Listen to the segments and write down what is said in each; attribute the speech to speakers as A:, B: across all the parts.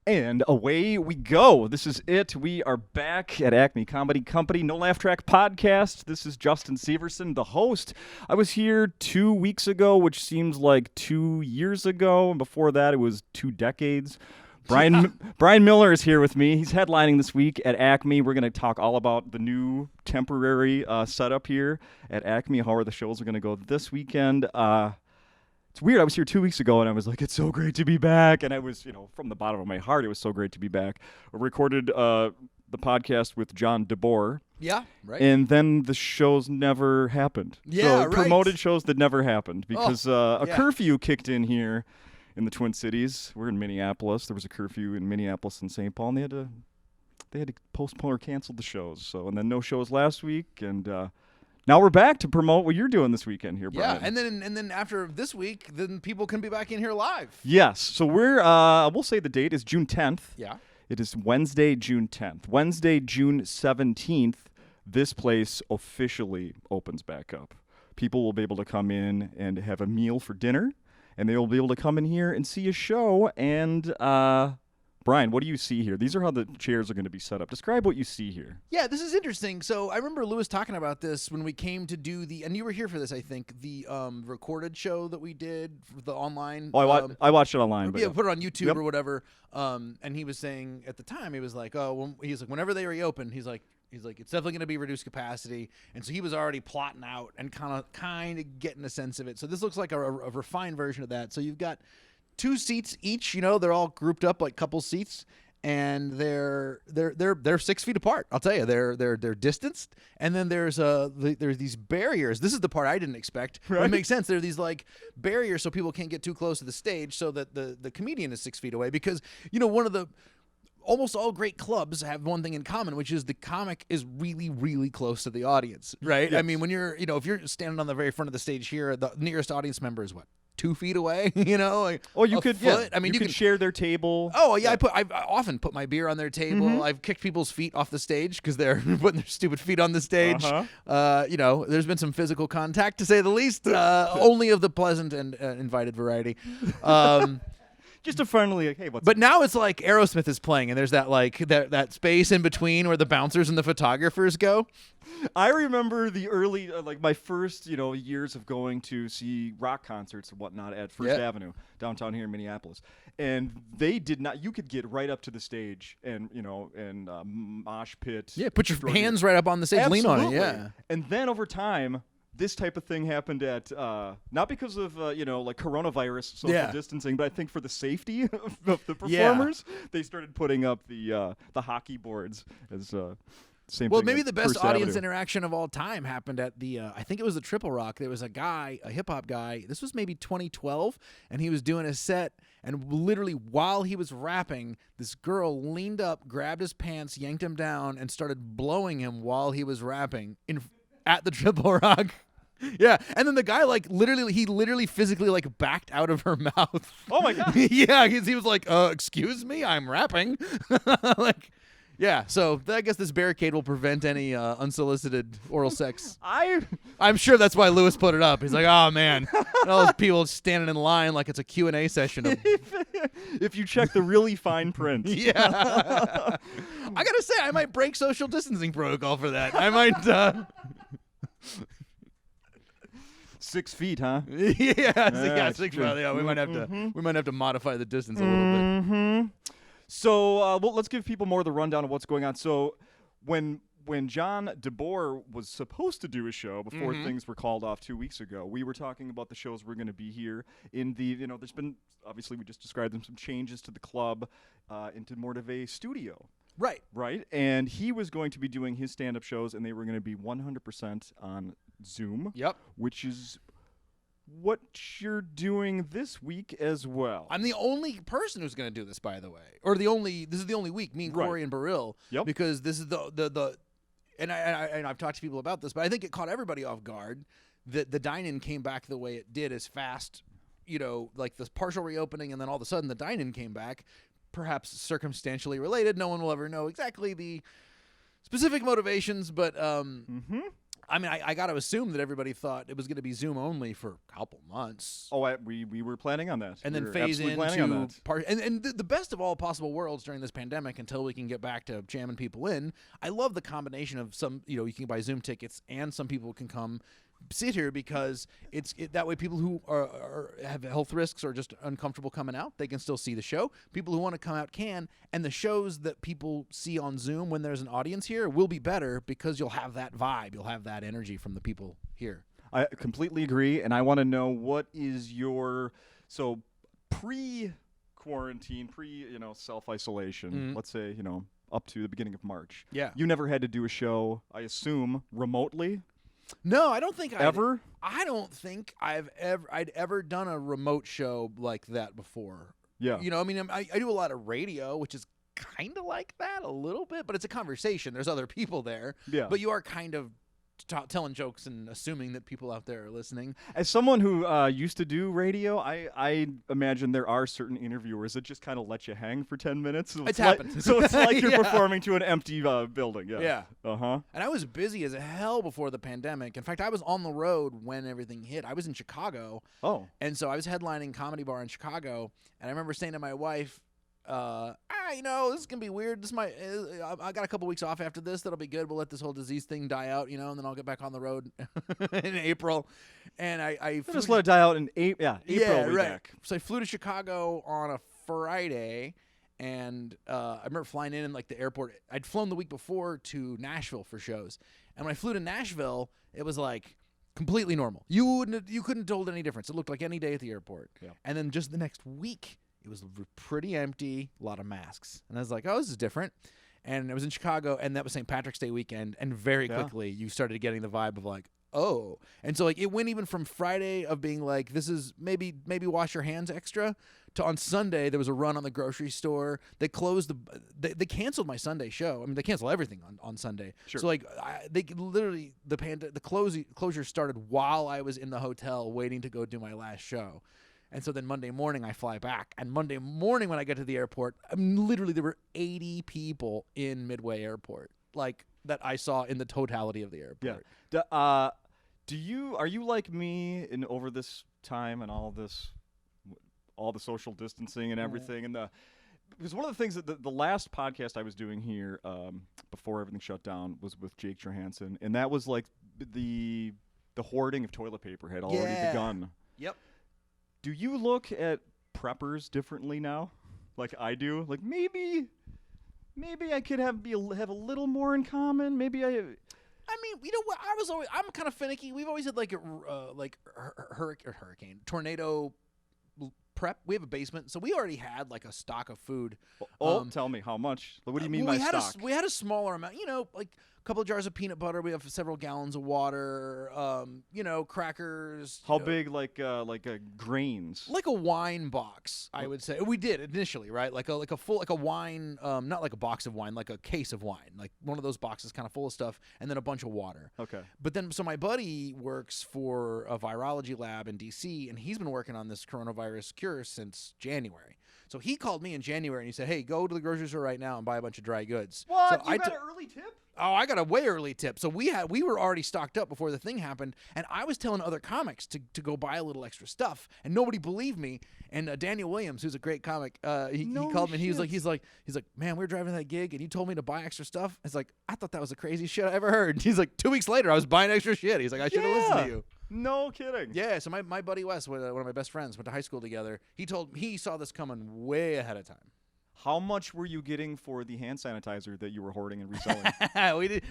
A: And away we go. This is it. We are back at Acme Comedy Co. No Laugh Track Podcast. This is Justin Severson, the host. I was here 2 weeks ago, which seems like 2 years ago. And before that, it was 2 decades. Bryan Miller is here with me. He's headlining this week at Acme. We're going to talk all about the new temporary setup here at Acme, how the shows are going to go this weekend. It's weird. I was here 2 weeks ago, and I was like, it's so great to be back. And I was, from the bottom of my heart, it was so great to be back. I recorded the podcast with John DeBoer.
B: Yeah, right.
A: And then the shows never happened.
B: Yeah,
A: so
B: right.
A: Promoted shows that never happened because a curfew kicked in here in the Twin Cities. We're in Minneapolis. There was a curfew in Minneapolis and St. Paul, and they had to postpone or cancel the shows. So, and then no shows last week, and now we're back to promote what you're doing this weekend here, Bryan.
B: Yeah, and then after this week, then people can be back in here live.
A: Yes. So we'll say the date is June 10th.
B: Yeah.
A: It is Wednesday, June 10th. Wednesday, June 17th, this place officially opens back up. People will be able to come in and have a meal for dinner, and they will be able to come in here and see a show. And Bryan, what do you see here? These are how the chairs are going to be set up. Describe what you see here.
B: Yeah, this is interesting. So I remember Lewis talking about this when we came to do and you were here for this, I think, the recorded show that we did, for the online.
A: Oh, I watched it online.
B: But put it on YouTube or whatever. And he was saying at the time, he was like, whenever they reopen, he's like, it's definitely going to be reduced capacity. And so he was already plotting out and kind of getting a sense of it. So this looks like a refined version of that. So you've got 2 seats each, they're all grouped up like couple seats, and they're 6 feet apart. I'll tell you, they're distanced, and then there's these barriers. This is the part I didn't expect. Right. But it makes sense. There are these like barriers so people can't get too close to the stage, so that the comedian is 6 feet away. Because one of the almost all great clubs have one thing in common, which is the comic is really, really close to the audience, right? Yes. I mean, when you're, if you're standing on the very front of the stage here, the nearest audience member is what? 2 feet away, like
A: you could.
B: Foot.
A: Yeah. I mean, you could share their table.
B: Oh yeah, I often put my beer on their table.
A: Mm-hmm.
B: I've kicked people's feet off the stage because they're putting their stupid feet on the stage. There's been some physical contact, to say the least. Only of the pleasant and invited variety.
A: Just a friendly, hey, what's
B: But now it's like Aerosmith is playing, and there's that that space in between where the bouncers and the photographers go.
A: I remember the early, my first, years of going to see rock concerts and whatnot at First Avenue downtown here in Minneapolis, and they did not. You could get right up to the stage and mosh pit.
B: Yeah, put your hands right up on the stage,
A: Absolutely.
B: Lean on it. Yeah,
A: and then over time, this type of thing happened at not because of coronavirus social distancing, but I think for the safety of the performers, they started putting up the hockey boards as same.
B: Well,
A: thing
B: maybe
A: at
B: the best
A: First
B: audience
A: Avenue.
B: interaction of all time happened at the I think it was the Triple Rock. There was a guy, a hip hop guy. This was maybe 2012, and he was doing a set. And literally, while he was rapping, this girl leaned up, grabbed his pants, yanked him down, and started blowing him while he was rapping at the Triple Rock. Yeah, and then the guy literally physically backed out of her mouth.
A: Oh my god!
B: Yeah, he was like, "Excuse me, I'm rapping." Yeah. So I guess this barricade will prevent any unsolicited oral sex. I'm sure that's why Lewis put it up. He's like, "Oh man, all those people standing in line like it's a Q&A session."
A: If you check the really fine print.
B: Yeah. I gotta say, I might break social distancing protocol for that. I might.
A: 6 feet, huh?
B: Yeah, 6 feet. Yeah, we might have to modify the distance a little bit.
A: So, let's give people more of the rundown of what's going on. So, when John DeBoer was supposed to do a show before things were called off 2 weeks ago, we were talking about the shows we're going to be here in the. There's been obviously we just described them some changes to the club into more of a studio. Right. And he was going to be doing his stand-up shows, and they were going to be 100% on Zoom.
B: Yep.
A: Which is what you're doing this week as well.
B: I'm the only person who's going to do this, by the way. This is the only week, me and Corey and Baril.
A: Yep.
B: Because this is and I've talked to people about this, but I think it caught everybody off guard that the dine-in came back the way it did as fast, like the partial reopening, and then all of a sudden the dine-in came back, perhaps circumstantially related. No one will ever know exactly the specific motivations, but I mean, I got to assume that everybody thought it was going to be Zoom only for a couple months.
A: Oh, we were planning on that.
B: And
A: We
B: then
A: were
B: phase
A: absolutely planning on
B: into
A: that.
B: part. And the best of all possible worlds during this pandemic until we can get back to jamming people in. I love the combination of some, you can buy Zoom tickets and some people can come sit here because that way people who have health risks or just uncomfortable coming out, they can still see the show. People who want to come out can, and the shows that people see on Zoom when there's an audience here will be better because you'll have that vibe, you'll have that energy from the people here.
A: I completely agree, and I want to know what is your pre-quarantine, self-isolation. Let's say up to the beginning of March.
B: Yeah.
A: You never had to do a show, I assume, remotely.
B: No, I don't think
A: Ever?
B: I don't think I'd ever done a remote show like that before.
A: Yeah.
B: I mean, I do a lot of radio, which is kind of like that a little bit, but it's a conversation. There's other people there.
A: Yeah.
B: But you are kind of telling jokes and assuming that people out there are listening.
A: As someone who used to do radio, I imagine there are certain interviewers that just kind of let you hang for 10 minutes. So
B: It's happened.
A: So it's like you're
B: Yeah.
A: performing to an empty building. Yeah.
B: Yeah.
A: Uh-huh.
B: And I was busy as hell before the pandemic. In fact, I was on the road when everything hit. I was in Chicago.
A: Oh.
B: And so I was headlining Comedy Bar in Chicago. And I remember saying to my wife, this is going to be weird. I got a couple weeks off after this. That'll be good. We'll let this whole disease thing die out, and then I'll get back on the road in April. And I flew
A: Just let it die out in April.
B: yeah,
A: we'll be
B: right.
A: back.
B: So I flew to Chicago on a Friday, and I remember flying in like the airport. I'd flown the week before to Nashville for shows, and when I flew to Nashville, it was like completely normal. You couldn't have told any difference. It looked like any day at the airport.
A: Yeah.
B: And then just the next week, it was pretty empty, a lot of masks. And I was like, oh, this is different. And I was in Chicago, and that was St. Patrick's Day weekend, and very quickly you started getting the vibe of like, oh. And so like it went even from Friday of being like, this is maybe wash your hands extra, to on Sunday there was a run on the grocery store. They closed they canceled my Sunday show. I mean, they cancel everything on Sunday.
A: Sure.
B: So like they literally the closure started while I was in the hotel waiting to go do my last show. And so then Monday morning I fly back. And Monday morning when I get to the airport, literally there were 80 people in Midway Airport, like that I saw in the totality of the airport.
A: Yeah. Are you like me in over this time and all the social distancing and everything because one of the things that the last podcast I was doing here before everything shut down was with Jake Johansson, and that was like the hoarding of toilet paper had already begun.
B: Yep.
A: Do you look at preppers differently now, like I do? Like maybe I could have a little more in common. Maybe I mean,
B: what? I'm kind of finicky. We've always had like hurricane, tornado prep. We have a basement, so we already had like a stock of food.
A: Tell me how much? What do you mean by stock?
B: We had a smaller amount, like a couple of jars of peanut butter. We have several gallons of water, crackers.
A: How big, like grains?
B: Like a wine box, I would say. We did initially, right? Like a wine, not like a box of wine, like a case of wine, like one of those boxes kind of full of stuff, and then a bunch of water.
A: Okay.
B: But then, so my buddy works for a virology lab in D.C., and he's been working on this coronavirus cure since January. So he called me in January, and he said, hey, go to the grocery store right now and buy a bunch of dry goods.
A: What?
B: So
A: You got an early tip?
B: Oh, I got a way early tip. So we were already stocked up before the thing happened, and I was telling other comics to go buy a little extra stuff, and nobody believed me. And Daniel Williams, who's a great comic, he called me, and he's like, man, we were driving that gig, and you told me to buy extra stuff. I was like, I thought that was the craziest shit I ever heard. He's like, 2 weeks later, I was buying extra shit. He's like, I should have listened to you.
A: No kidding.
B: Yeah. So my buddy Wes, one of my best friends, went to high school together. He saw this coming way ahead of time.
A: How much were you getting for the hand sanitizer that you were hoarding and reselling?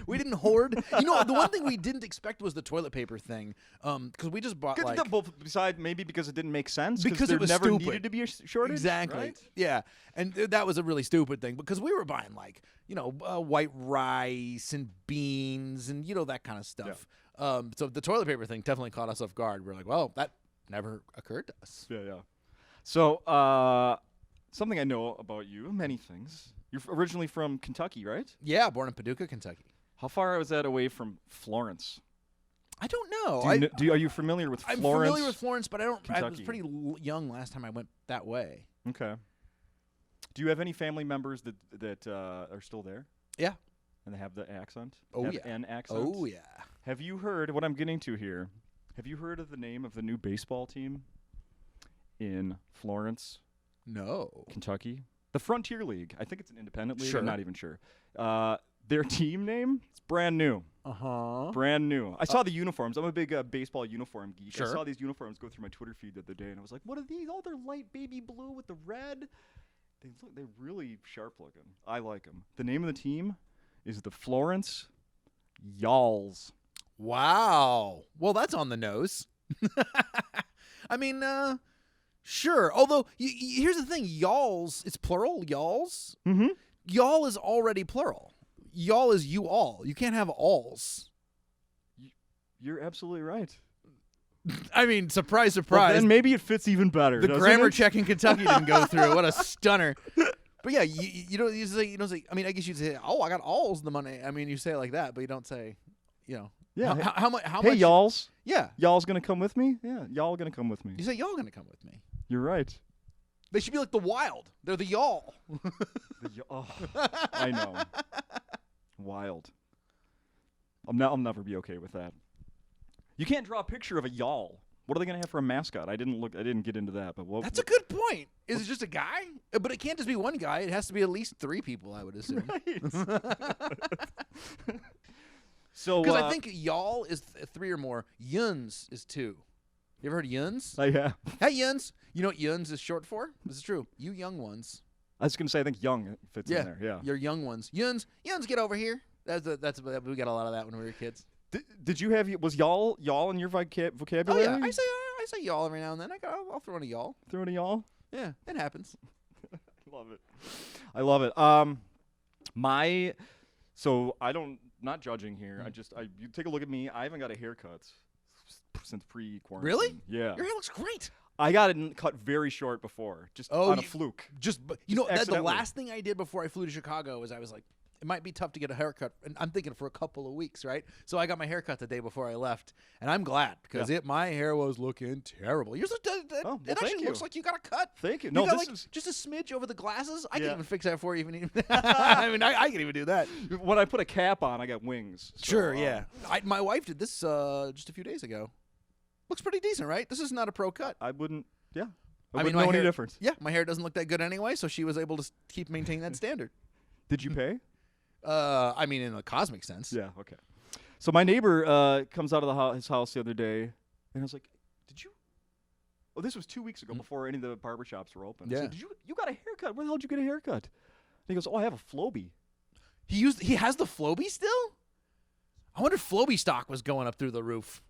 B: we didn't hoard. The one thing we didn't expect was the toilet paper thing, because we just bought
A: Besides, maybe because it didn't make sense.
B: Because
A: there
B: it was
A: never
B: stupid.
A: needed to be a shortage.
B: Exactly.
A: Right?
B: Yeah, and that was a really stupid thing because we were buying white rice and beans and that kind of stuff. Yeah. So the toilet paper thing definitely caught us off guard. We're like, well, that never occurred to us.
A: Yeah. So, something I know about you, many things. You're originally from Kentucky, right?
B: Yeah, born in Paducah, Kentucky.
A: How far was that away from Florence?
B: I don't know.
A: Are you familiar with Florence?
B: I'm familiar with Florence, but
A: Kentucky.
B: I was pretty young last time I went that way.
A: Okay. Do you have any family members that are still there?
B: Yeah.
A: And they have the accent?
B: Oh,
A: have
B: yeah.
A: An accent?
B: Oh, yeah.
A: Have you heard what I'm getting to here? Have you heard of the name of the new baseball team in Florence,
B: No.
A: Kentucky? The Frontier League. I think it's an independent league.
B: Sure.
A: I'm not even sure. Their team name, it's brand new.
B: Uh-huh.
A: Brand new. I saw the uniforms. I'm a big baseball uniform geek.
B: Sure.
A: I saw these uniforms go through my Twitter feed the other day, and I was like, what are these? Oh, they're light baby blue with the red. They're really sharp looking. I like them. The name of the team is the Florence Y'alls.
B: Wow. Well, that's on the nose. I mean, sure. Although, here's the thing. Y'alls, it's plural, y'alls.
A: Mm-hmm.
B: Y'all is already plural. Y'all is you all. You can't have alls.
A: You're absolutely right.
B: I mean, surprise,
A: Well,
B: surprise.
A: then maybe it fits even better.
B: The
A: doesn't
B: grammar
A: it?
B: check in Kentucky didn't go through. What a stunner. But yeah, you don't say, I mean, I guess you'd say, oh, I got alls the money. I mean, you say it like that, but you don't say,
A: Yeah.
B: how much?
A: Hey, y'alls.
B: Yeah.
A: Y'all's going to come with me? Yeah, y'all going to come with me.
B: You say y'all gonna come with me.
A: You're right.
B: They should be like the wild. They're the y'all.
A: I know. Wild. I'll never be okay with that. You can't draw a picture of a y'all. What are they going to have for a mascot? I didn't get into that, but
B: That's a good point. Is it just a guy? But it can't just be one guy. It has to be at least 3 people, I would assume.
A: So
B: Because I think y'all is 3 or more. Yuns is 2. You ever heard of yuns?
A: yeah.
B: Hey, yuns. You know what yuns is short for? This is true. You young ones.
A: I was going to say I think young fits in there. Yeah.
B: You're young ones. Yuns, get over here. That's we got a lot of that when we were kids.
A: Did you have was y'all in your
B: Oh
A: vocabulary?
B: yeah, I say y'all every now and then. I'll throw in a y'all.
A: Throw in a y'all?
B: Yeah, it happens.
A: I love it. So I don't, not judging here. You take a look at me. I haven't got a haircut since pre-quarantine.
B: Really?
A: Yeah.
B: Your hair looks great.
A: I got it cut very short before, just on a fluke.
B: The
A: accidentally.
B: last thing I did before I flew to Chicago was I was like, it might be tough to get a haircut, and I'm thinking for a couple of weeks, right? So I got my haircut the day before I left, and I'm glad because my hair was looking terrible. Yours it actually looks like you got a cut.
A: Thank you.
B: You
A: No,
B: got
A: this is
B: just a smidge over the glasses. I
A: Yeah.
B: can even fix that for you. I mean, I can even do that.
A: when I put a cap on, I got wings. So,
B: Sure, yeah. My wife did this just a few days ago. Looks pretty decent, right? This is not a pro cut.
A: I wouldn't. Yeah.
B: I mean,
A: wouldn't know
B: my
A: any
B: hair,
A: difference.
B: Yeah, my hair doesn't look that good anyway, so she was able to keep maintaining that standard.
A: Did you pay?
B: I mean, in a cosmic sense.
A: Yeah. Okay. So my neighbor comes out of his house the other day, and I was like, "Did you?" Oh, this was 2 weeks ago, before any of the barbershops were open. I
B: Yeah.
A: said, you got a haircut? Where the hell did you get a haircut? And he goes, "Oh, I have a Flowbee."
B: He has the Flowbee still? I wonder if Flowbee stock was going up through the roof.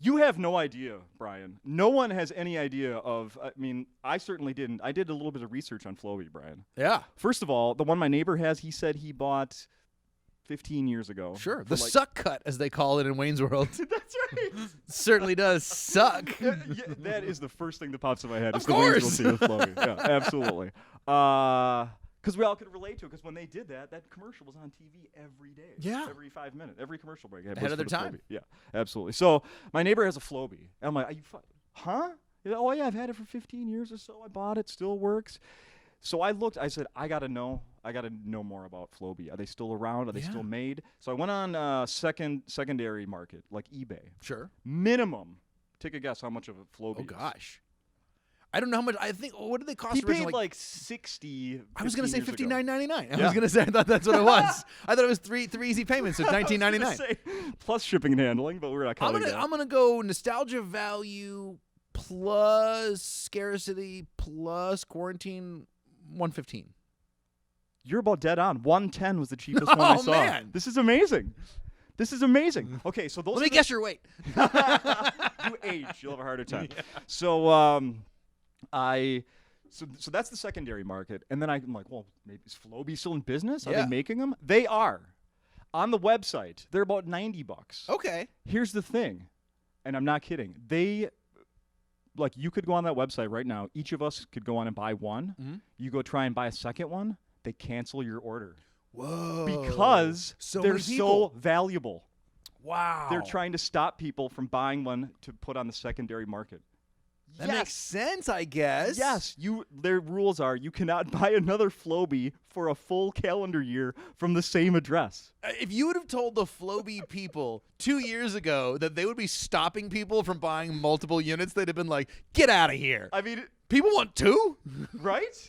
A: You have no idea, Brian. No one has any idea of. I mean, I certainly didn't. I did a little bit of research on Flowbee, Brian.
B: Yeah.
A: First of all, the one my neighbor has, he said he bought 15 years ago.
B: Sure. The suck cut, as they call it in Wayne's World.
A: That's right.
B: Certainly does suck.
A: Yeah, that is the first thing that pops in my head.
B: Of
A: is the Wayne's World
B: course.
A: scene with Flowbee. Yeah, absolutely. Because we all could relate to it. Because when they did that commercial was on TV every day.
B: Yeah.
A: Every 5 minutes. Every commercial break.
B: Ahead of their time.
A: Flowbee. Yeah, absolutely. So my neighbor has a Flowbee. And I'm like, are you huh? He's like, oh, yeah, I've had it for 15 years or so. I bought it. Still works. So I looked. I said, I got to know more about Flowbee. Are they still around? Are they still made? So I went on secondary market, like eBay.
B: Sure.
A: Minimum. Take a guess how much of a Flowbee
B: Oh,
A: is.
B: gosh. I don't know how much. I think, what did they cost
A: He
B: originally?
A: paid like 60.
B: I was going to say $59.99. I
A: Yeah.
B: was going to say, I thought that's what it was. I thought it was three easy payments, so $19.99.
A: Plus shipping and handling, but we're not counting that.
B: I'm gonna go nostalgia value plus scarcity plus quarantine, $115.
A: You're about dead on. 110 was the cheapest one I saw.
B: Man.
A: This is amazing. Okay, so those.
B: Let me guess your weight.
A: You age, you'll have a harder time. Yeah. So So that's the secondary market, and then I'm like, well, maybe is Flowbee still in business? Are they making them? They are. On the website, they're about $90.
B: Okay.
A: Here's the thing, and I'm not kidding. You could go on that website right now. Each of us could go on and buy one.
B: Mm-hmm.
A: You go try and buy a second one. They cancel your order.
B: Whoa.
A: Because they're
B: many
A: so
B: people.
A: valuable.
B: Wow.
A: They're trying to stop people from buying one to put on the secondary market.
B: That
A: Yes.
B: makes sense, I guess.
A: Yes, their rules are you cannot buy another Flowbee for a full calendar year from the same address.
B: If you would have told the Flowbee people 2 years ago that they would be stopping people from buying multiple units, they'd have been like, "Get out of here!"
A: I mean,
B: People want 2,
A: right?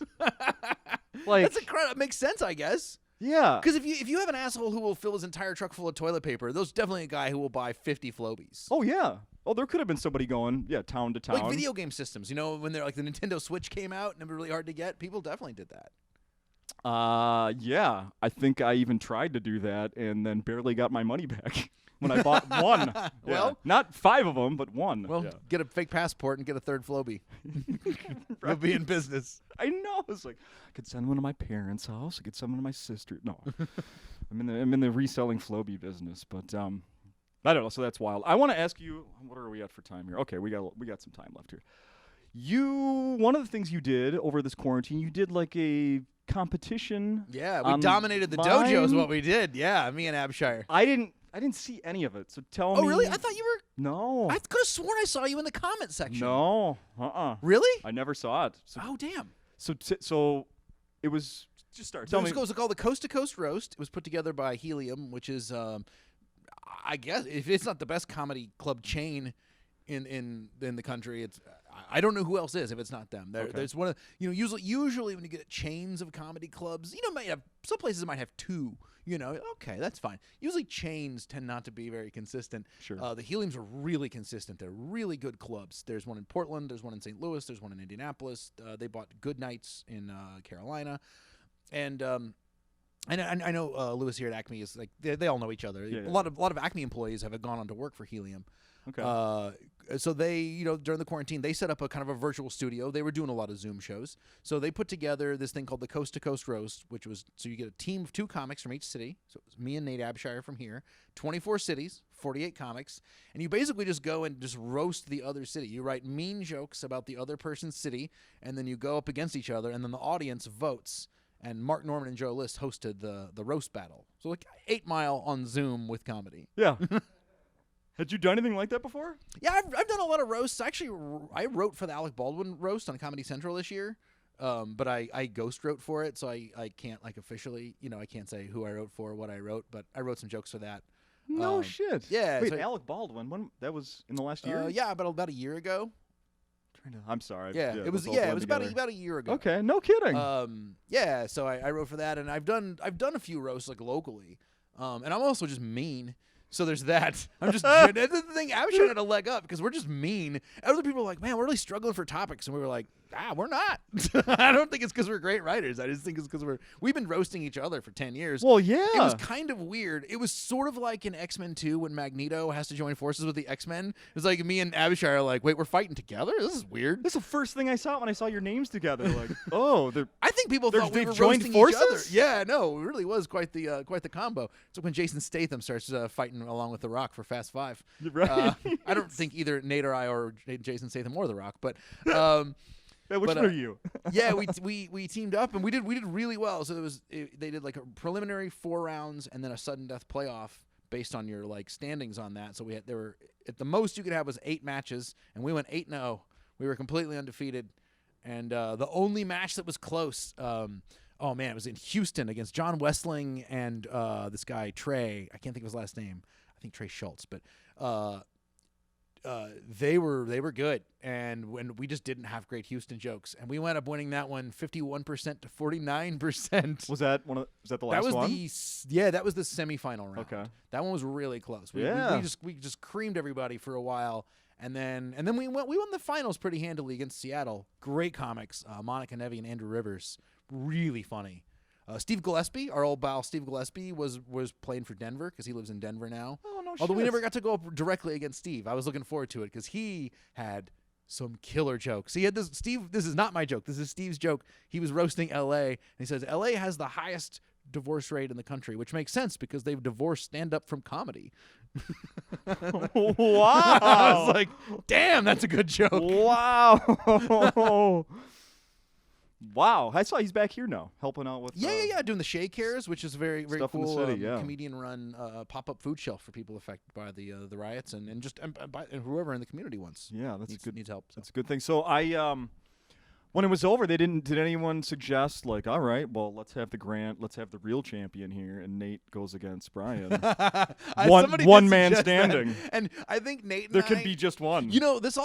A: Like,
B: that's incredible. It makes sense, I guess.
A: yeah.
B: Because if you have an asshole who will fill his entire truck full of toilet paper, there's definitely a guy who will buy 50 Flowbees.
A: Oh, yeah. Oh, there could have been somebody going, town to town.
B: Like video game systems, when they're like the Nintendo Switch came out and it was really hard to get, people definitely did that.
A: Yeah. I think I even tried to do that and then barely got my money back when I bought one.
B: Well,
A: not 5 of them, but one.
B: Well, get a fake passport and get a third Flowbee. You'll be in business.
A: I know. It's like I could send one to my parents' house. I could send one to my sister. No, I'm in the reselling Flowbee business, but I don't know. So that's wild. I want to ask you, what are we at for time here? Okay, we got some time left here. One of the things you did over this quarantine, you did like a competition.
B: Yeah, we dominated the dojo is what we did. Yeah, me and Abshire.
A: I didn't see any of it. So tell me.
B: Oh, really? I thought you were.
A: No.
B: I could have sworn I saw you in the comment section.
A: No.
B: Really?
A: I never saw it. So,
B: Oh, damn.
A: so it was. Just start.
B: So
A: Tell
B: it
A: me.
B: was called the Coast to Coast Roast. It was put together by Helium, which is, I guess, if it's not the best comedy club chain in the country, it's. I don't know who else is if it's not them.
A: Okay.
B: There's one of usually when you get chains of comedy clubs, might have some places might have 2. Okay, that's fine. Usually chains tend not to be very consistent.
A: Sure.
B: The Heliums are really consistent. They're really good clubs. There's one in Portland. There's one in St. Louis. There's one in Indianapolis. They bought Good Nights in Carolina, and I know Lewis here at Acme is like they all know each other.
A: Yeah.
B: A lot of Acme employees have gone on to work for Helium.
A: Okay.
B: So they, during the quarantine, they set up a kind of a virtual studio. They were doing a lot of Zoom shows. So they put together this thing called the Coast to Coast Roast, which was, so you get a team of 2 comics from each city. So it was me and Nate Abshire from here, 24 cities, 48 comics. And you basically just go and just roast the other city. You write mean jokes about the other person's city, and then you go up against each other, and then the audience votes. And Mark Norman and Joe List hosted the roast battle. So like 8 Mile on Zoom with comedy.
A: Yeah. Had you done anything like that before?
B: Yeah, I've done a lot of roasts. Actually, I wrote for the Alec Baldwin roast on Comedy Central this year, but I ghost wrote for it, so I can't like officially, I can't say who I wrote for, what I wrote, but I wrote some jokes for that.
A: No shit.
B: Yeah.
A: Wait,
B: so,
A: Alec Baldwin. When that was in the last year?
B: yeah, about a year ago.
A: I'm sorry.
B: Yeah, it was about a year ago.
A: Okay, no kidding.
B: Yeah, so I wrote for that, and I've done a few roasts like locally, and I'm also just mean. So there's that. I'm just that's the thing. Abshire had a leg up because we're just mean. Other people are like, man, we're really struggling for topics, and we were like, we're not. I don't think it's because we're great writers. I just think it's because we've been roasting each other for 10 years.
A: Well, yeah.
B: It was kind of weird. It was sort of like in X-Men 2 when Magneto has to join forces with the X-Men. It was like me and Abshire are like, wait, we're fighting together? This is weird.
A: That's the first thing I saw when I saw your names together. Like, oh,
B: I think people thought we
A: they've
B: were
A: joined
B: roasting
A: forces?
B: each other. Yeah, no, it really was quite the combo. It's like when Jason Statham starts fighting along with The Rock for Fast 5.
A: Right.
B: I don't think either Nate or I or Jason Statham or The Rock, but
A: which one are you?
B: yeah, we teamed up and we did really well. So they did like a preliminary 4 rounds and then a sudden death playoff based on your like standings on that. So there were at the most you could have was 8 matches, and we went 8-0. We were completely undefeated, and the only match that was close. Oh man, it was in Houston against John Westling and this guy Trey. I can't think of his last name. I think Trey Schultz, but they were good, and when we just didn't have great Houston jokes, and we wound up winning that one 51% to 49%.
A: Was that the last one?
B: That was the semifinal round.
A: Okay,
B: that one was really close. We just creamed everybody for a while, and then we won the finals pretty handily against Seattle. Great comics, Monica Nevi and Andrew Rivers, really funny. Steve Gillespie, our old pal Steve Gillespie, was playing for Denver because he lives in Denver now.
A: Oh, no
B: Although
A: shit.
B: we never got to go up directly against Steve. I was looking forward to it because he had some killer jokes. He had this. Steve, this is not my joke. This is Steve's joke. He was roasting L.A. and he says L.A. has the highest divorce rate in the country, which makes sense because they've divorced stand-up from comedy.
A: Wow.
B: I was like, damn, that's a good joke.
A: Wow. Wow, I saw he's back here now, helping out with.
B: Yeah, doing the Shake Cares, which is very, very
A: Stuff in the
B: cool.
A: city, yeah.
B: Comedian-run pop-up food shelf for people affected by the riots and whoever in the community wants.
A: Yeah, that's
B: needs,
A: good.
B: Needs help. So.
A: That's a good thing. So when it was over, did anyone suggest like, all right, well, let's have the real champion here, and Nate goes against Bryan. one man standing,
B: that. And I think Nate. And
A: there could be just one.
B: You know, this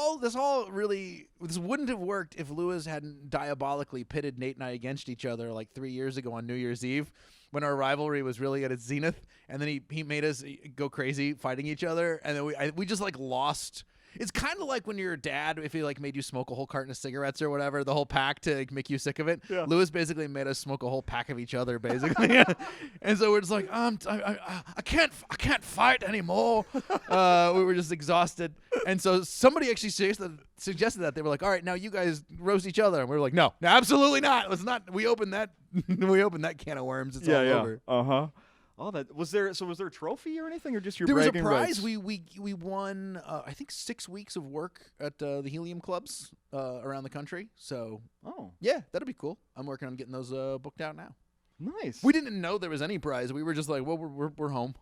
B: wouldn't have worked if Lewis hadn't diabolically pitted Nate and I against each other like 3 years ago on New Year's Eve, when our rivalry was really at its zenith, and then he made us go crazy fighting each other, and then we just like lost. It's kind of like when your dad, if he like made you smoke a whole carton of cigarettes or whatever, the whole pack to like, make you sick of it.
A: Yeah.
B: Lewis basically made us smoke a whole pack of each other, basically, and so we're just like, I can't fight anymore. We were just exhausted, and so somebody actually suggested that. They were like, all right, now you guys roast each other, and we were like, no, absolutely not. Let's not. We opened that can of worms. It's all over.
A: Oh, was there a trophy or anything, or just your
B: There was a
A: bragging
B: prize.
A: rights?
B: We won I think 6 weeks of work at the Helium clubs around the country. So yeah, that'll be cool. I'm working on getting those booked out now.
A: Nice.
B: We didn't know there was any prize. We were just like, well, we're home.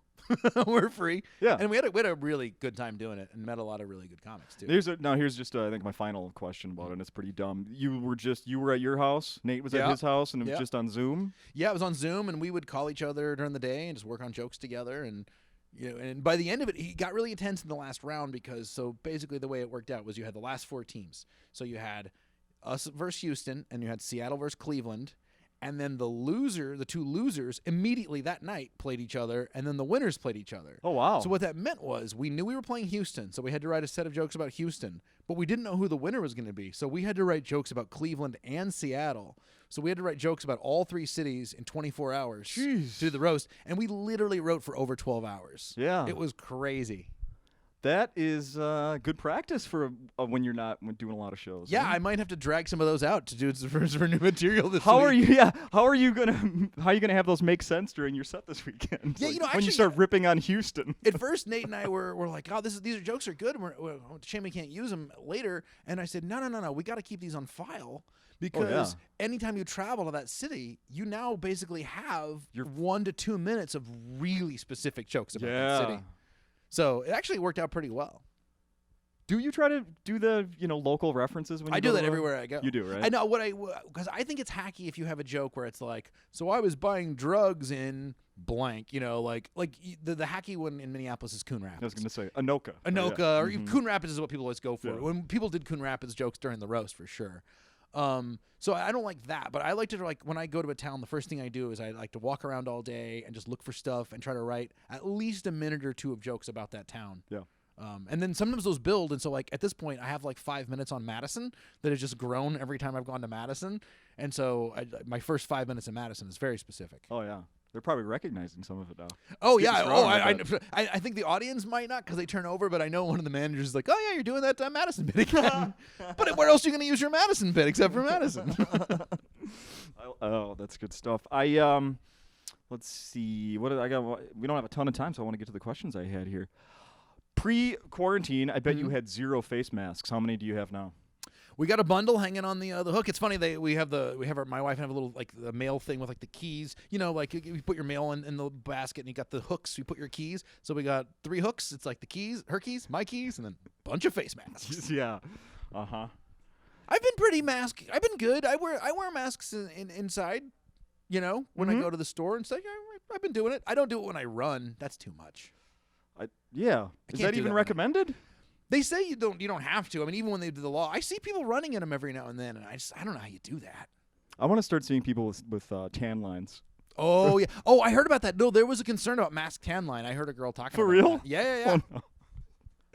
B: We're free.
A: Yeah.
B: And we had a really good time doing it, and met a lot of really good comics too.
A: Here's just I think my final question about it, and it's pretty dumb. You were at your house, Nate was at his house, and it was just on Zoom?
B: Yeah, it was on Zoom, and we would call each other during the day and just work on jokes together, and and by the end of it, he got really intense in the last round, because so basically the way it worked out was you had the last 4 teams. So you had us versus Houston, and you had Seattle versus Cleveland. And then the 2 losers, immediately that night played each other, and then the winners played each other.
A: Oh, wow.
B: So what that meant was we knew we were playing Houston, so we had to write a set of jokes about Houston, but we didn't know who the winner was going to be. So we had to write jokes about Cleveland and Seattle. So we had to write jokes about all 3 cities in 24 hours to do the roast, and we literally wrote for over 12 hours.
A: Yeah.
B: It was crazy.
A: That is good practice for when you're not doing a lot of shows.
B: Yeah,
A: right?
B: I might have to drag some of those out to do for new material this week.
A: How are you gonna have those make sense during your set this weekend?
B: Yeah,
A: like, when you start ripping on Houston.
B: At first, Nate and I were like, "Oh, these jokes are good. We're shame we can't use them later." And I said, "No, we got to keep these on file, because anytime you travel to that city, you now basically have 1 to 2 minutes of really specific jokes about that city." So it actually worked out pretty well.
A: Do you try to do the local references when you
B: I do that everywhere I go?
A: You do, right?
B: I know because I think it's hacky if you have a joke where it's like, so I was buying drugs in blank, like the hacky one in Minneapolis is Coon Rapids.
A: I was going to say Anoka.
B: Or Coon Rapids is what people always go for. Yeah. When people did Coon Rapids jokes during the roast, for sure. So I don't like that, but I like to when I go to a town, the first thing I do is I like to walk around all day and just look for stuff and try to write at least a minute or 2 of jokes about that town.
A: Yeah.
B: And then sometimes those build, and so like at this point I have like 5 minutes on Madison that has just grown every time I've gone to Madison, and so my first 5 minutes in Madison is very specific.
A: Oh yeah. They're probably recognizing some of it now.
B: Oh, yeah. I think the audience might not, because they turn over, but I know one of the managers is like, oh, yeah, you're doing that Madison bit again. But where else are you going to use your Madison bit except for Madison?
A: Oh, that's good stuff. Let's see. What did I got? We don't have a ton of time, so I want to get to the questions I had here. Pre-quarantine, I bet you had 0 face masks. How many do you have now?
B: We got a bundle hanging on the hook. It's funny, my wife and I have a little like the mail thing with like the keys. Like you put your mail in the basket, and you got the hooks. You put your keys. So we got 3 hooks. It's like the keys, her keys, my keys, and then a bunch of face masks.
A: Yeah.
B: I've been pretty masked. I've been good. I wear masks inside. When I go to the store and stuff. I've been doing it. I don't do it when I run. That's too much.
A: Is that even recommended?
B: They say you don't have to. I mean, even when they do the law, I see people running in them every now and then, and I don't know how you do that.
A: I want to start seeing people with tan lines.
B: Oh yeah. Oh, I heard about that. No, there was a concern about mask tan line. I heard a girl talking about
A: for real.
B: That. Yeah.
A: Oh, no.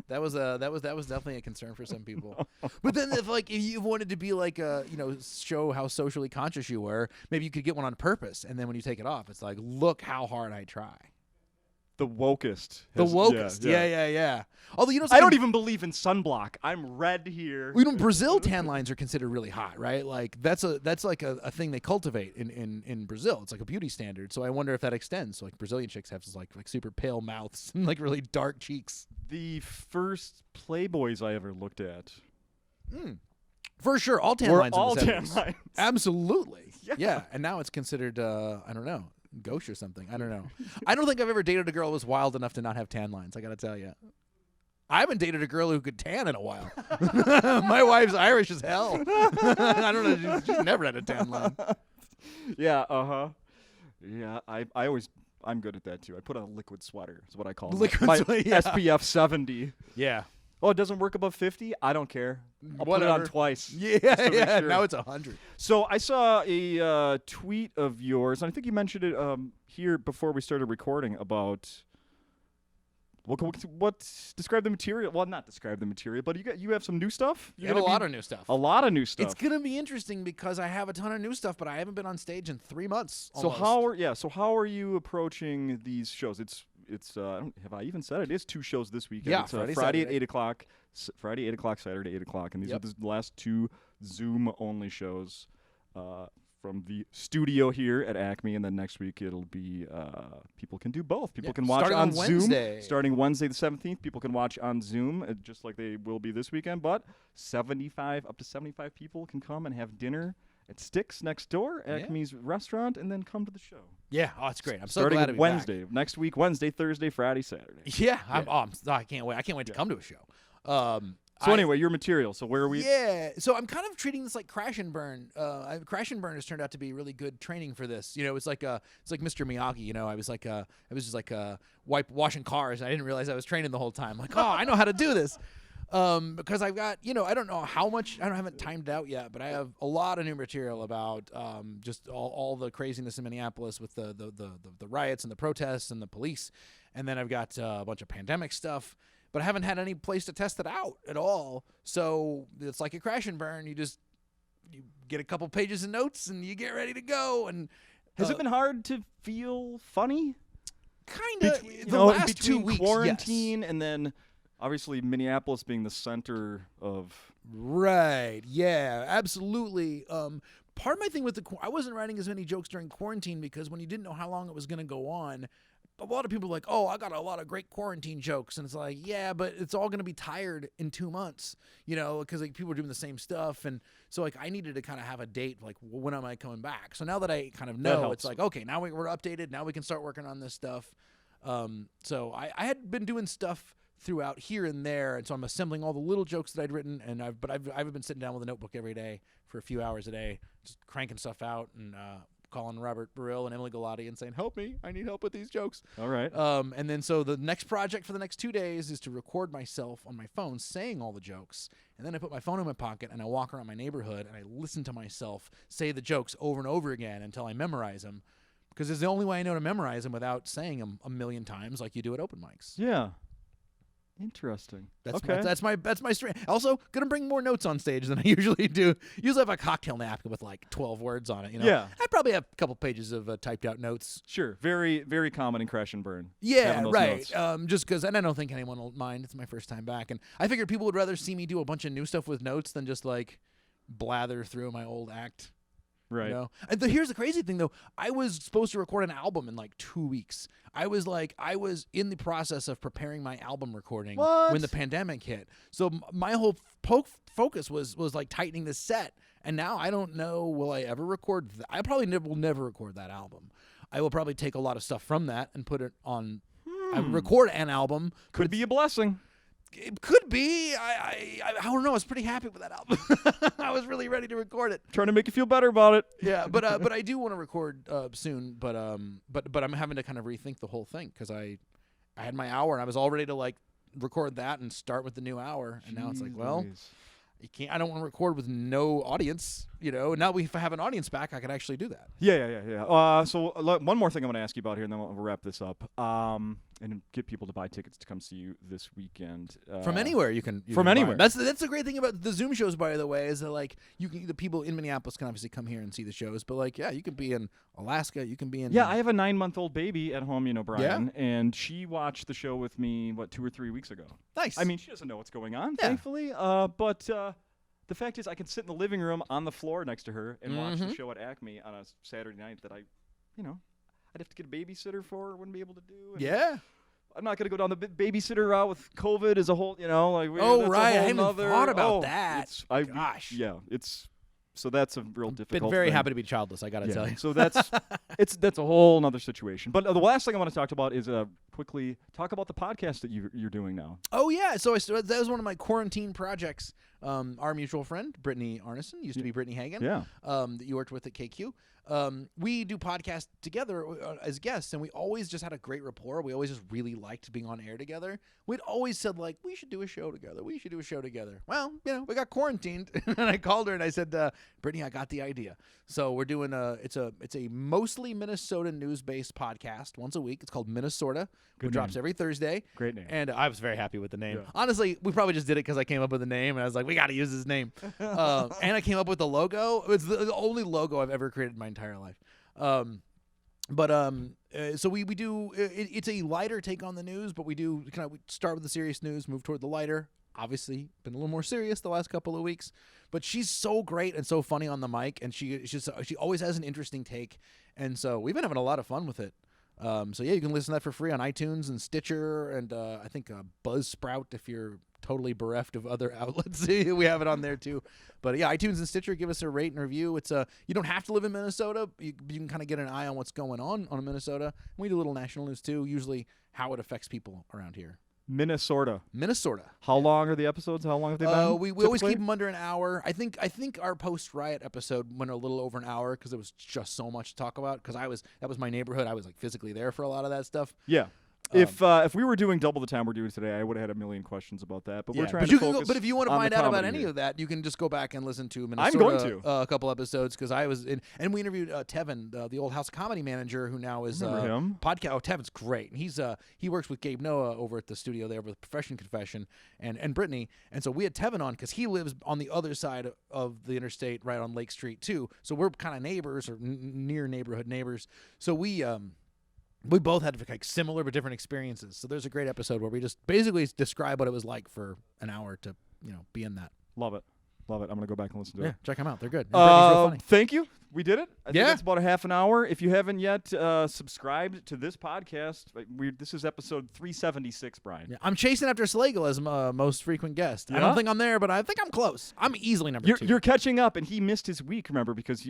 B: That was definitely a concern for some people. But then if you wanted to be like show how socially conscious you were, maybe you could get one on purpose, and then when you take it off, it's like, look how hard I try.
A: The wokest.
B: Yeah. Although
A: I don't even believe in sunblock. I'm red here.
B: Brazil tan lines are considered really hot, right? Like that's like a thing they cultivate in Brazil. It's like a beauty standard. So I wonder if that extends. So like Brazilian chicks have like super pale mouths and like really dark cheeks.
A: The first Playboys I ever looked at
B: For sure, all tan
A: were
B: lines.
A: all
B: in the
A: tan
B: 70s.
A: lines.
B: Absolutely.
A: Yeah.
B: Yeah. And now it's considered, I don't know, gauche or something. I don't know. I don't think I've ever dated a girl who was wild enough to not have tan lines. I got to tell you. I haven't dated a girl who could tan in a while. My wife's Irish as hell. I don't know. She's never had a tan line.
A: Yeah. Yeah. I'm good at that too. I put on a liquid sweater. Is what I call
B: Liquid
A: my
B: sweater, yeah.
A: SPF 70.
B: Yeah.
A: Oh, it doesn't work above 50? I don't care. I'll put it on twice.
B: Yeah,
A: just to make
B: yeah.
A: sure.
B: Now it's 100.
A: So I saw a tweet of yours, and I think you mentioned it here before we started recording about what describe the material. Well, not describe the material, but you have some new stuff.
B: You have a lot of new stuff.
A: A lot of new stuff.
B: It's gonna be interesting because I have a ton of new stuff, but I haven't been on stage in 3 months.
A: So
B: almost.
A: how are you approaching these shows? It's have I even said it? It is 2 shows this weekend.
B: Yeah,
A: it's
B: Friday,
A: Friday at
B: Saturday.
A: 8 o'clock, Friday 8 o'clock, Saturday 8 o'clock, and these
B: Yep.
A: are the last 2 Zoom only shows from the studio here at Acme, and then next week it'll be people can do both. People can watch
B: starting
A: on
B: on
A: Zoom
B: Wednesday.
A: starting Wednesday the 17th. People can watch on Zoom just like they will be this weekend, but up to 75 people can come and have dinner at Sticks next door, Acme's restaurant, and then come to the show.
B: Yeah, oh, it's great. I'm so
A: Starting
B: glad to be
A: Wednesday next week, Wednesday, Thursday, Friday, Saturday.
B: back. Yeah, I can't wait. I can't wait to come to a show.
A: So anyway, your material. So where are we?
B: Yeah, so I'm kind of treating this like crash and burn. Crash and burn has turned out to be really good training for this. You know, it's like Mr. Miyagi. You know, I was just like washing cars. And I didn't realize I was training the whole time. Like, oh, I know how to do this. Because I've got, I don't know how much, I haven't timed it out yet, but I have a lot of new material about just all the craziness in Minneapolis with the riots and the protests and the police. And then I've got a bunch of pandemic stuff, but I haven't had any place to test it out at all. So it's like a crash and burn. You get a couple pages of notes and you get ready to go. And
A: Has it been hard to feel funny?
B: Kind of.
A: The
B: last 2
A: between
B: weeks,
A: quarantine
B: yes.
A: and then obviously Minneapolis being the center of.
B: Right. Yeah, absolutely. Part of my thing with I wasn't writing as many jokes during quarantine because when you didn't know how long it was going to go on, a lot of people were like, oh, I got a lot of great quarantine jokes. And it's like, yeah, but it's all going to be tired in 2 months, because like people are doing the same stuff. And so like I needed to kind of have a date, like when am I coming back? So now that I kind of know, it's like, okay, now we're updated. Now we can start working on this stuff. So I had been doing stuff throughout here and there, and so I'm assembling all the little jokes that I'd written, and I've been sitting down with a notebook every day for a few hours a day, just cranking stuff out and calling Robert Burrill and Emily Galati and saying, help me, I need help with these jokes.
A: All right.
B: And then so the next project for the next 2 days is to record myself on my phone saying all the jokes, and then I put my phone in my pocket and I walk around my neighborhood and I listen to myself say the jokes over and over again until I memorize them, because it's the only way I know to memorize them without saying them a million times like you do at open mics.
A: Yeah. Interesting.
B: That's my strength. Also, gonna bring more notes on stage than I usually do. Usually I have a cocktail napkin with like 12 words on it.
A: Yeah.
B: I probably have a couple pages of typed out notes.
A: Sure. Very, very common in Crash and Burn.
B: Yeah,
A: having those
B: right.
A: notes.
B: Just because, and I don't think anyone will mind. It's my first time back, and I figured people would rather see me do a bunch of new stuff with notes than just like blather through my old act.
A: Right.
B: And here's the crazy thing, though. I was supposed to record an album in like 2 weeks. I was in the process of preparing my album recording when the pandemic hit. So my whole focus was like tightening the set. And now I don't know, will I ever record that? I probably will never record that album. I will probably take a lot of stuff from that and put it on. I would record an album.
A: Could be a blessing.
B: It could be. I don't know. I was pretty happy with that album. I was really ready to record it.
A: Trying to make you feel better about it.
B: Yeah, but I do want to record soon. But I'm having to kind of rethink the whole thing because I had my hour and I was all ready to like record that and start with the new hour. And now it's like, well, you can't. I don't want to record with no audience. Now if I have an audience back, I could actually do that.
A: Yeah. So one more thing I'm going to ask you about here, and then we'll wrap this up. And get people to buy tickets to come see you this weekend.
B: From anywhere you can.
A: From anywhere.
B: That's the great thing about the Zoom shows, by the way, is that like the people in Minneapolis can obviously come here and see the shows, but like you can be in Alaska, you can be in.
A: Yeah, I have a 9-month-old baby at home, Brian, and she watched the show with me 2 or 3 weeks ago.
B: Nice.
A: I mean, she doesn't know what's going on,
B: Yeah.
A: thankfully. But the fact is, I can sit in the living room on the floor next to her and watch the show at Acme on a Saturday night that I'd have to get a babysitter for, wouldn't be able to do. And
B: Yeah.
A: I'm not gonna go down the babysitter route with COVID as a whole. You know, like that's a
B: I
A: whole
B: hadn't
A: nother-
B: thought about
A: oh,
B: that. Gosh.
A: Yeah, so that's a real difficult.
B: Been very
A: thing.
B: happy to be childless. I gotta
A: Yeah.
B: tell you.
A: So that's that's a whole nother situation. But the last thing I want to talk about is quickly talk about the podcast that you're doing now.
B: Oh yeah, so that was one of my quarantine projects. Our mutual friend Brittany Arneson used to be Brittany Hagen.
A: Yeah.
B: That you worked with at KQ. We do podcasts together as guests, and we always just had a great rapport. We always just really liked being on air together. We'd always said like, we should do a show together. We should do a show together. Well, we got quarantined, and I called her and I said, Brittany, I got the idea. So we're doing it's a mostly Minnesota news-based podcast once a week. It's called MinneSorta. It drops every Thursday.
A: Great name.
B: And I was very happy with the name.
A: Yeah.
B: Honestly, we probably just did it because I came up with the name, and I was like, we got to use this name. And I came up with the logo. It's the only logo I've ever created in my entire life. So we do. It's a lighter take on the news, but we do kind of start with the serious news, move toward the lighter. Obviously, been a little more serious the last couple of weeks, but she's so great and so funny on the mic, and she always has an interesting take, and so we've been having a lot of fun with it. So yeah, you can listen to that for free on iTunes and Stitcher, and I think Buzzsprout if you're totally bereft of other outlets. We have it on there too. But yeah, iTunes and Stitcher, give us a rate and review. It's you don't have to live in Minnesota. You can kind of get an eye on what's going on Minnesota. We do a little national news too, usually how it affects people around here.
A: MinneSorta. How long are the episodes? How long have they been?
B: We always keep them under an hour. I think our post-riot episode went a little over an hour because there was just so much to talk about. Because that was my neighborhood. I was like physically there for a lot of that stuff.
A: Yeah. If we were doing double the time we're doing today, I would have had a million questions about that. But we're trying to focus.
B: But if you want to find out about any of that, you can just go back and listen to MinneSorta, a couple episodes because I was in, and we interviewed Tevin, the old House Comedy manager, who now is
A: him.
B: podcast. Oh, Tevin's great. He works with Gabe Noah over at the studio there with Profession Confession and Brittany, and so we had Tevin on because he lives on the other side of the interstate, right on Lake Street too. So we're kind of neighbors or near neighborhood neighbors. So we both had like similar but different experiences. So there's a great episode where we just basically describe what it was like for an hour to, be in that.
A: Love it. I'm going to go back and listen to
B: Yeah,
A: it.
B: check them out. They're good. And Brittany's real funny.
A: Thank you. We did it. I think
B: Yeah.
A: that's about a half an hour. If you haven't yet subscribed to this podcast, this is episode 376, Brian.
B: Yeah, I'm chasing after Slagle as my most frequent guest. I
A: Yeah?
B: don't think I'm there, but I think I'm close. I'm easily number 2.
A: You're catching up, and he missed his week, remember, because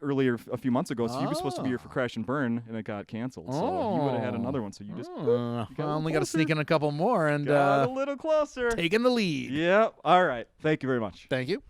A: earlier a few months ago, so you were supposed to be here for Crash and Burn, and it got canceled. So you would have had another one. So you just
B: I only got to sneak in a couple more and
A: got a little closer.
B: taking the lead.
A: Yeah. All right. Thank you very much.
B: Thank you.